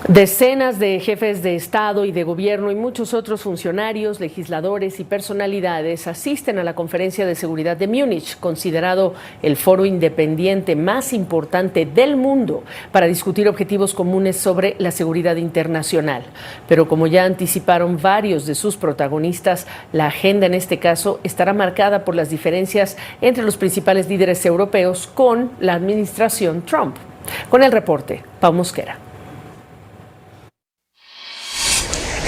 Decenas de jefes de Estado y de Gobierno y muchos otros funcionarios, legisladores y personalidades asisten a la Conferencia de Seguridad de Múnich, considerado el foro independiente más importante del mundo para discutir objetivos comunes sobre la seguridad internacional. Pero como ya anticiparon varios de sus protagonistas, la agenda en este caso estará marcada por las diferencias entre los principales líderes europeos con la administración Trump. Con el reporte, Pau Mosquera.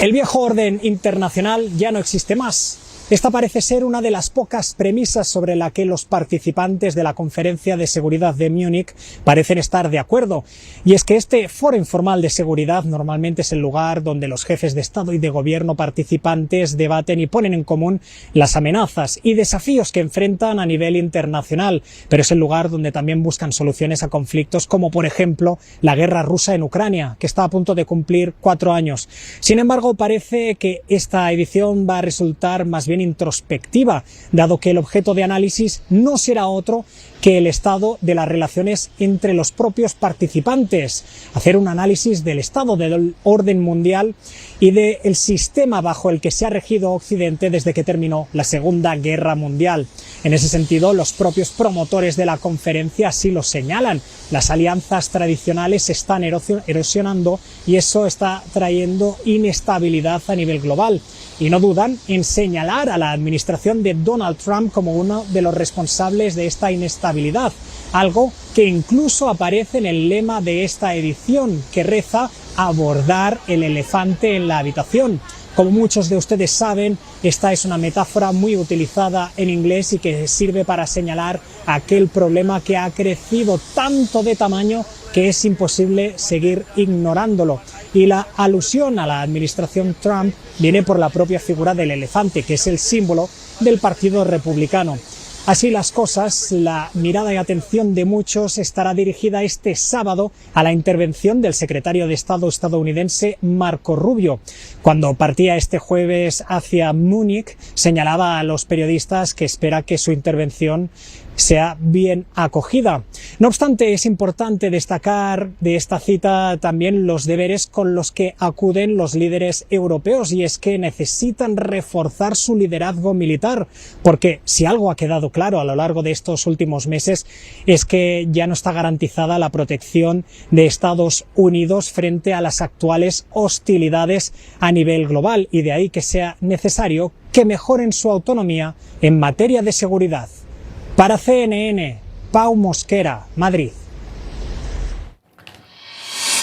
El viejo orden internacional ya no existe más. Esta parece ser una de las pocas premisas sobre la que los participantes de la Conferencia de Seguridad de Múnich parecen estar de acuerdo. Y es que este foro informal de seguridad normalmente es el lugar donde los jefes de Estado y de Gobierno participantes debaten y ponen en común las amenazas y desafíos que enfrentan a nivel internacional. Pero es el lugar donde también buscan soluciones a conflictos como, por ejemplo, la guerra rusa en Ucrania, que está a punto de cumplir 4 años. Sin embargo, parece que esta edición va a resultar más bien introspectiva, dado que el objeto de análisis no será otro que el estado de las relaciones entre los propios participantes, hacer un análisis del estado del orden mundial y del sistema bajo el que se ha regido Occidente desde que terminó la Segunda Guerra Mundial. En ese sentido, los propios promotores de la conferencia así lo señalan. Las alianzas tradicionales se están erosionando y eso está trayendo inestabilidad a nivel global. Y no dudan en señalar a la administración de Donald Trump como uno de los responsables de esta inestabilidad, algo que incluso aparece en el lema de esta edición, que reza abordar el elefante en la habitación. Como muchos de ustedes saben, esta es una metáfora muy utilizada en inglés y que sirve para señalar aquel problema que ha crecido tanto de tamaño que es imposible seguir ignorándolo. Y la alusión a la administración Trump viene por la propia figura del elefante, que es el símbolo del Partido Republicano. Así las cosas, la mirada y atención de muchos estará dirigida este sábado a la intervención del secretario de Estado estadounidense Marco Rubio. Cuando partía este jueves hacia Múnich, señalaba a los periodistas que espera que su intervención sea bien acogida. No obstante, es importante destacar de esta cita también los deberes con los que acuden los líderes europeos, y es que necesitan reforzar su liderazgo militar, porque si algo ha quedado claro a lo largo de estos últimos meses es que ya no está garantizada la protección de Estados Unidos frente a las actuales hostilidades a nivel global, y de ahí que sea necesario que mejoren su autonomía en materia de seguridad. Para CNN, Pau Mosquera, Madrid.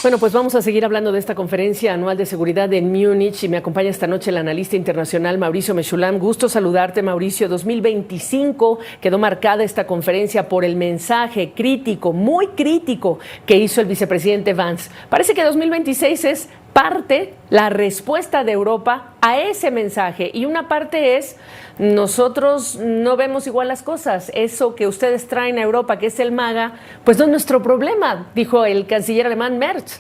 Bueno, pues vamos a seguir hablando de esta conferencia anual de seguridad en Múnich y me acompaña esta noche el analista internacional Mauricio Meshulam. Gusto saludarte, Mauricio. 2025 quedó marcada esta conferencia por el mensaje crítico, muy crítico, que hizo el vicepresidente Vance. Parece que 2026 es parte, la respuesta de Europa a ese mensaje, y una parte es: nosotros no vemos igual las cosas, eso que ustedes traen a Europa, que es el MAGA, pues no es nuestro problema, dijo el canciller alemán Merz.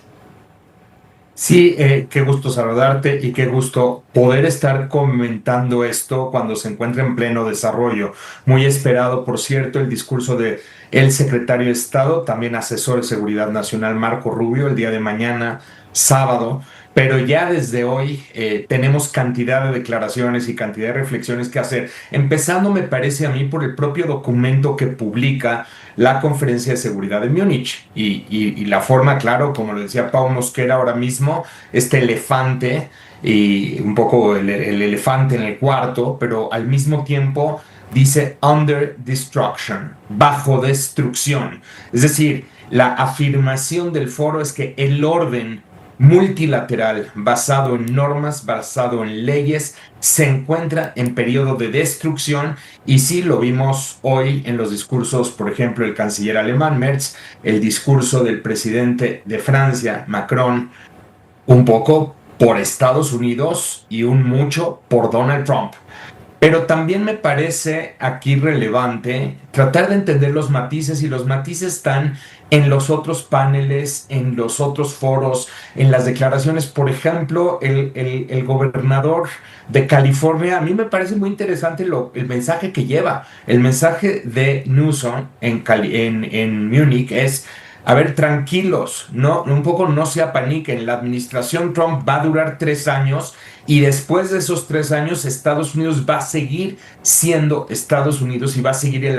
Sí, qué gusto saludarte y qué gusto poder estar comentando esto cuando se encuentra en pleno desarrollo. Muy esperado, por cierto, el discurso de el secretario de Estado, también asesor de Seguridad Nacional, Marco Rubio, el día de mañana, sábado. Pero ya desde hoy tenemos cantidad de declaraciones y cantidad de reflexiones que hacer, empezando, me parece a mí, por el propio documento que publica la Conferencia de Seguridad de Múnich y la forma, claro, como lo decía Pau Mosquera ahora mismo, este elefante y un poco el elefante en el cuarto, pero al mismo tiempo dice under destruction, bajo destrucción. Es decir, la afirmación del foro es que el orden multilateral, basado en normas, basado en leyes, se encuentra en periodo de destrucción, y sí lo vimos hoy en los discursos, por ejemplo, el canciller alemán Merz, el discurso del presidente de Francia, Macron, un poco por Estados Unidos y un mucho por Donald Trump. Pero también me parece aquí relevante tratar de entender los matices, y los matices están en los otros paneles, en los otros foros, en las declaraciones. Por ejemplo, el gobernador de California, a mí me parece muy interesante el mensaje que lleva. El mensaje de Newsom en Múnich es: a ver, tranquilos, no, un poco no se apaniquen. La administración Trump va a durar 3 años y después de esos 3 años Estados Unidos va a seguir siendo Estados Unidos y va a seguir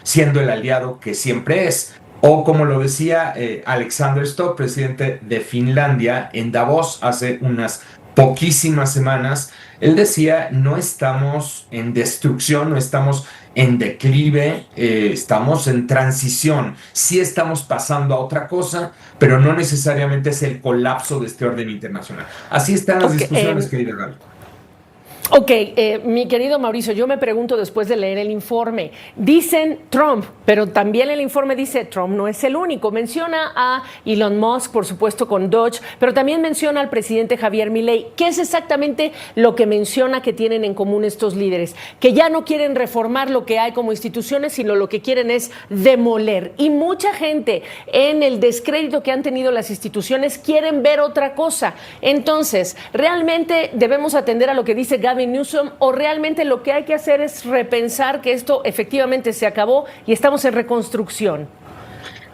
siendo el aliado que siempre es. O como lo decía Alexander Stubb, presidente de Finlandia, en Davos hace unas poquísimas semanas, él decía, no estamos en destrucción, no estamos en declive, estamos en transición. Sí estamos pasando a otra cosa, pero no necesariamente es el colapso de este orden internacional. Así están las discusiones, querida Gaby. Ok, mi querido Mauricio, yo me pregunto después de leer el informe, dicen Trump, pero también el informe dice Trump no es el único, menciona a Elon Musk, por supuesto con Doge, pero también menciona al presidente Javier Milei. ¿Qué es exactamente lo que menciona que tienen en común estos líderes? Que ya no quieren reformar lo que hay como instituciones, sino lo que quieren es demoler. Y mucha gente en el descrédito que han tenido las instituciones quieren ver otra cosa. Entonces, ¿realmente debemos atender a lo que dice Gavin Newsom o realmente lo que hay que hacer es repensar que esto efectivamente se acabó y estamos en reconstrucción?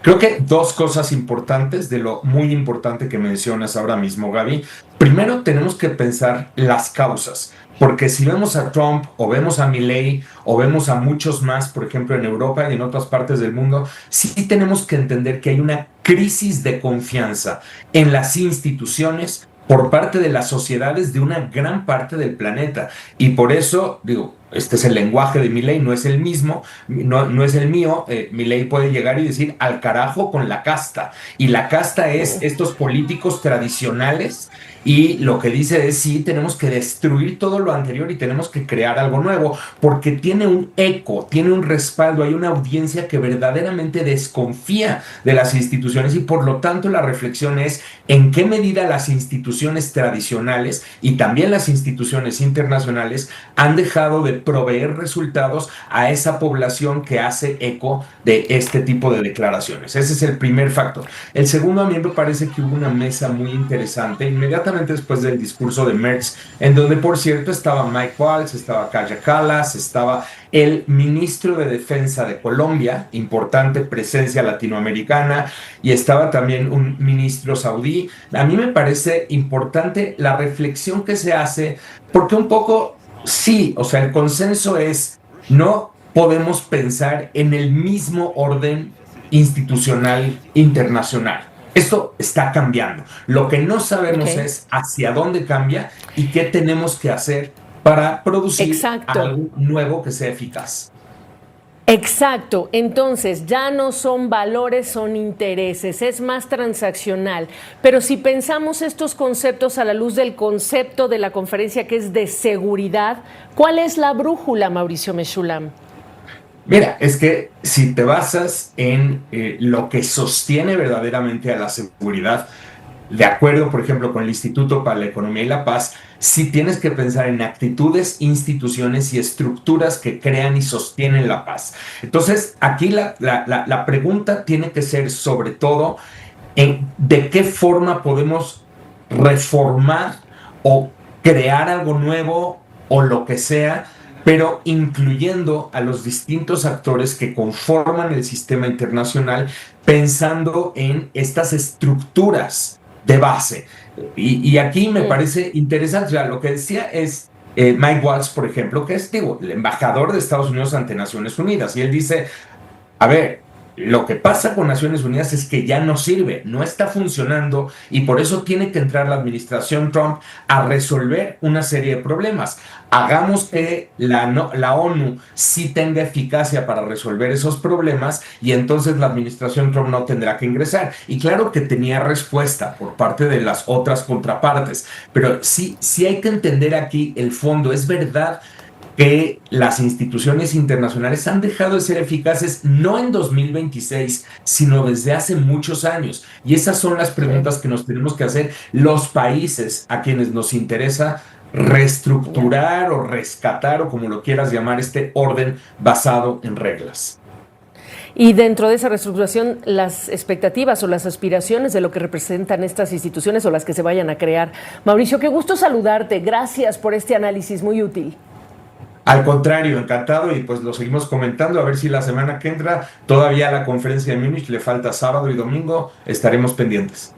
Creo que dos cosas importantes de lo muy importante que mencionas ahora mismo, Gaby. Primero, tenemos que pensar las causas, porque si vemos a Trump o vemos a Milei o vemos a muchos más, por ejemplo, en Europa y en otras partes del mundo, sí tenemos que entender que hay una crisis de confianza en las instituciones por parte de las sociedades de una gran parte del planeta. Y por eso, digo, este es el lenguaje de Milei, no es el mismo, no es el mío. Milei puede llegar y decir al carajo con la casta. Y la casta es estos políticos tradicionales. Y lo que dice es, sí, tenemos que destruir todo lo anterior y tenemos que crear algo nuevo, porque tiene un eco, tiene un respaldo, hay una audiencia que verdaderamente desconfía de las instituciones y por lo tanto la reflexión es en qué medida las instituciones tradicionales y también las instituciones internacionales han dejado de proveer resultados a esa población que hace eco de este tipo de declaraciones. Ese es el primer factor. El segundo, a mí me parece que hubo una mesa muy interesante inmediatamente después del discurso de Merz, en donde, por cierto, estaba Mike Waltz, estaba Kaja Kallas, estaba el ministro de Defensa de Colombia, importante presencia latinoamericana, y estaba también un ministro saudí. A mí me parece importante la reflexión que se hace, porque un poco, sí, o sea, el consenso es, no podemos pensar en el mismo orden institucional internacional. Esto está cambiando. Lo que no sabemos es hacia dónde cambia y qué tenemos que hacer para producir algo nuevo que sea eficaz. Exacto. Entonces, ya no son valores, son intereses, es más transaccional. Pero si pensamos estos conceptos a la luz del concepto de la conferencia que es de seguridad, ¿cuál es la brújula, Mauricio Meshulam? Mira, es que si te basas en lo que sostiene verdaderamente a la seguridad, de acuerdo, por ejemplo, con el Instituto para la Economía y la Paz, sí tienes que pensar en actitudes, instituciones y estructuras que crean y sostienen la paz. Entonces, aquí la pregunta tiene que ser sobre todo en de qué forma podemos reformar o crear algo nuevo o lo que sea, pero incluyendo a los distintos actores que conforman el sistema internacional, pensando en estas estructuras de base. Y aquí me parece interesante, o sea, lo que decía es Mike Waltz, por ejemplo, que es, digo, el embajador de Estados Unidos ante Naciones Unidas, y él dice, a ver, lo que pasa con Naciones Unidas es que ya no sirve, no está funcionando y por eso tiene que entrar la administración Trump a resolver una serie de problemas. Hagamos que la ONU sí tenga eficacia para resolver esos problemas y entonces la administración Trump no tendrá que ingresar. Y claro que tenía respuesta por parte de las otras contrapartes, pero sí hay que entender aquí el fondo. Es verdad que las instituciones internacionales han dejado de ser eficaces no en 2026, sino desde hace muchos años. Y esas son las preguntas que nos tenemos que hacer los países a quienes nos interesa reestructurar o rescatar o como lo quieras llamar este orden basado en reglas. Y dentro de esa reestructuración, las expectativas o las aspiraciones de lo que representan estas instituciones o las que se vayan a crear. Mauricio, qué gusto saludarte. Gracias por este análisis muy útil. Al contrario, encantado, y pues lo seguimos comentando, a ver si la semana que entra, todavía a la conferencia de Múnich le falta sábado y domingo, estaremos pendientes.